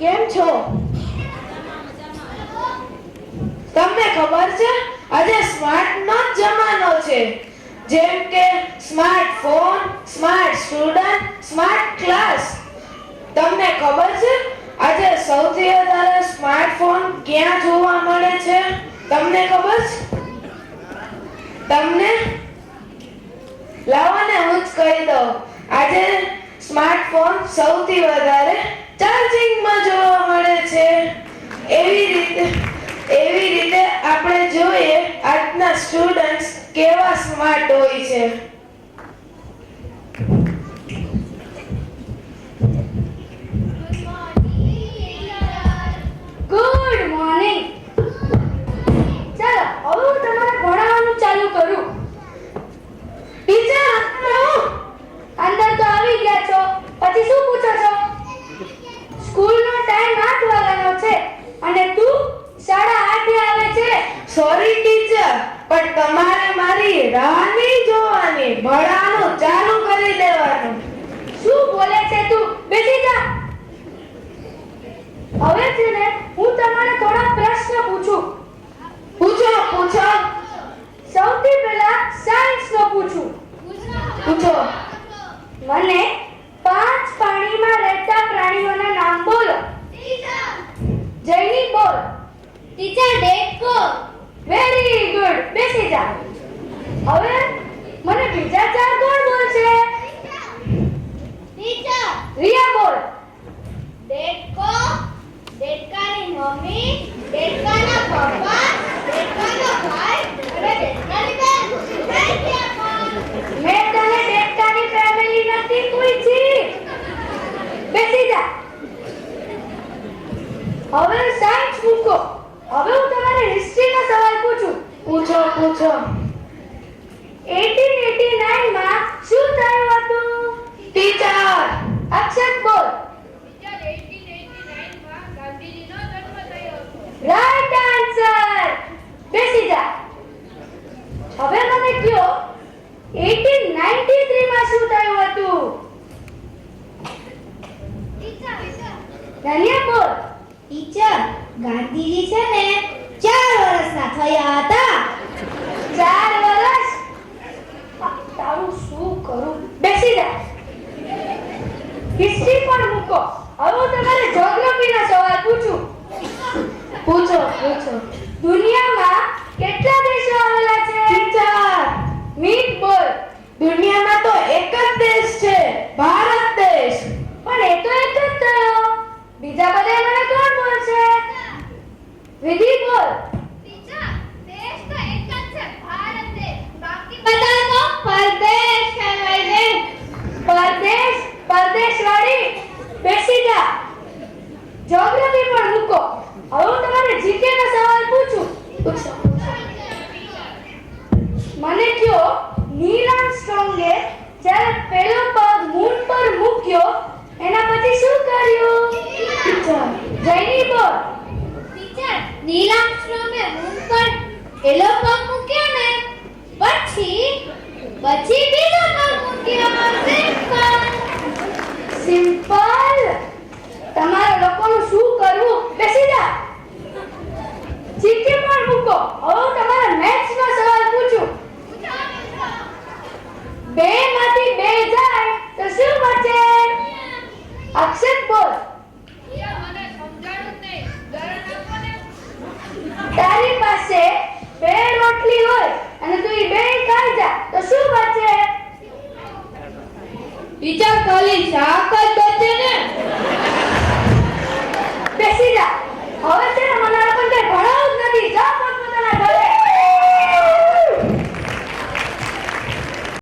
કેમ છો? તમને ખબર છે આજે સ્માર્ટનો જમાનો છે, જેમ કે smartphone, smart student, smart class. તમને ખબર છે આજે સૌથી વધારે સ્માર્ટફોન ક્યાં જોવા મળે છે? તમને ખબર છે? તમને લાવો ને હું જ કહી દઉં. આજે સ્માર્ટફોન સૌથી વધારે ચાર્જિંગમાં જોવા મળે છે. એવી રીતે આપણે જોઈએ આજના સ્ટુડન્ટ્સ કેવા સ્માર્ટ હોય છે. Good morning. ચાલો હવે હું તમારે ભણાવવાનું ચાલુ કરું. ટીચર, અંદર તો આવી ગયા છો, પછી શું પૂછો છો? સ્કૂલનો ટાઈમ 8 વાગ્યાનો છે અને તું 8:30 આવે છે. સોરી ટીચર, પણ તમારે મારી રાહ નહીં જોવાની, ભણવાનું ચાલુ કરી દેવાનું. શું બોલે છે તું? બેસી જા. હવે છે ને હું તમારે થોડા પ્રશ્ન પૂછું. પૂછો. સૌથી પહેલા સાયન્સનો પૂછું. પૂછો. મને 5 પાણીમાં રહેતા પ્રાણીઓના નામ બોલો. જયની બોલ. ટીચર દેખો. Very good. બેસી જા. હવે મને બીજા 4 કોણ બોલશે? ટીચર રિયા બોલ. દેખો, દેડકાની મમ્મી, દેડકાના પપ્પા, દેડકાનો ભાઈ અને દેડકાની બેન. થેન્ક યુ આપા. મેં તને દેડકાની ફેમિલી નથી પૂછી. બેસી જા. હવે સાયન્સ મૂકો. હવે હું તમારે હિસ્ટ્રીનો સવાલ પૂછું. પૂછો. 1889 માં શું થયું હતું? ટીચર, અક્ષર બોલ. ટીચર 1889 માં ગાંધીજીનો જન્મ થયો હતો. Right answer. બેસી જા. હવે મને કહો 1893 માં શું થયું હતું? ધન્યા બોલ. ટીચર ગાંધીજી છે ને 4 વર્ષના થયા હતા. 4 વર્ષ? તારું શું કરું? બેસી જા. હિસ્ટ્રી પણ મૂકો. હવે હું તમારે જ્યોગ્રાફીનો સવાલ પૂછું. પૂછો. દુનિયામાં કેટલા દેશો આવેલા છે? ટીચર, મીટ બોલ. દુનિયામાં તો એક જ દેશ છે, ભારત દેશ. પણ એ તો એક જ થયો. બીજા બધા મને કોણ બોલશે? વિધિ બોલ. ટીચર દેશ તો એક જ છે, ભારત દેશ. બાકી બધા તો પરદેશ કહેવાય ને. પરદેશવાળી. બેસી જા. જ્યોગ્રાફી પણ મૂકો. હવે હું તમારે જીકે નો સવાલ પૂછું. મને કહો નીલ આર્મસ્ટ્રોંગે જ્યારે પહેલો પગ મૂન પર મૂક્યો એના પછી શું કર્યું? જયની બોલ. ટીચર નીલ આર્મસ્ટ્રોંગે મૂન પર એલો પગ મૂક્યો ને પછી બીજો પગ મૂક્યો. સિમ્પલ. તમારા લોકોનું શું કરવું? બેસી જા. જીકે પણ મૂકો. હવે હું તમારા મેથ્સ નો સવાલ પૂછું. 2 માંથી 2 જાય તો શું બચે? અક્ષર બોલ. મને સમજાણું નહીં. ઉદાહરણ આપો ને. તારી પાસે 2 રોટલી હોય અને તું એ 2 ખાઈ જા તો શું બચે? ટીચર ખાલી શાક જ બચે ને. બેસી જા. હવે છે ને મને